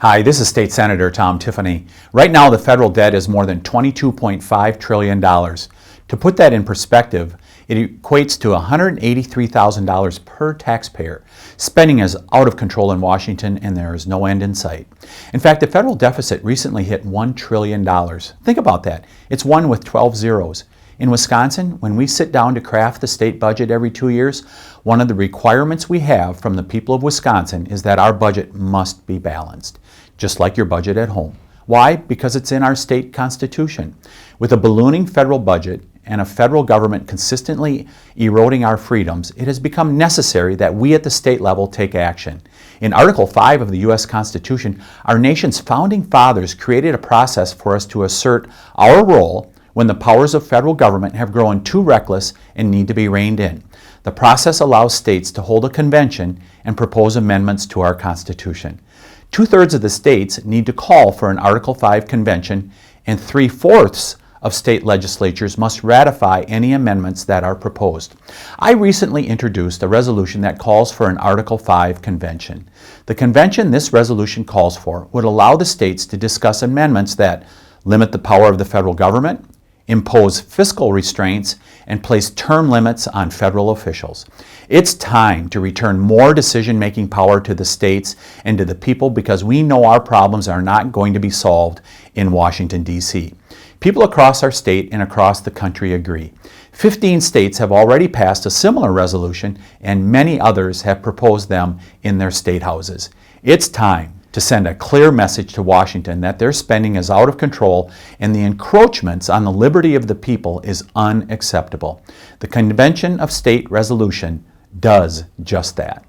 Hi, this is State Senator Tom Tiffany. Right now, the federal debt is more than $22.5 trillion. To put that in perspective, it equates to $183,000 per taxpayer. Spending is out of control in Washington, and there is no end in sight. In fact, the federal deficit recently hit $1 trillion. Think about that. It's one with 12 zeros. In Wisconsin, when we sit down to craft the state budget every 2 years, one of the requirements we have from the people of Wisconsin is that our budget must be balanced, just like your budget at home. Why? Because it's in our state constitution. With a ballooning federal budget and a federal government consistently eroding our freedoms, it has become necessary that we at the state level take action. In Article 5 of the U.S. Constitution, our nation's founding fathers created a process for us to assert our role when the powers of federal government have grown too reckless and need to be reined in. The process allows states to hold a convention and propose amendments to our Constitution. 2/3 of the states need to call for an Article 5 convention, and 3/4 of state legislatures must ratify any amendments that are proposed. I recently introduced a resolution that calls for an Article 5 convention. The convention this resolution calls for would allow the states to discuss amendments that limit the power of the federal government, impose fiscal restraints, and place term limits on federal officials. It's time to return more decision-making power to the states and to the people, because we know our problems are not going to be solved in Washington, D.C. People across our state and across the country agree. 15 states have already passed a similar resolution, and many others have proposed them in their state houses. It's time to send a clear message to Washington that their spending is out of control and the encroachments on the liberty of the people is unacceptable. The Convention of State Resolution does just that.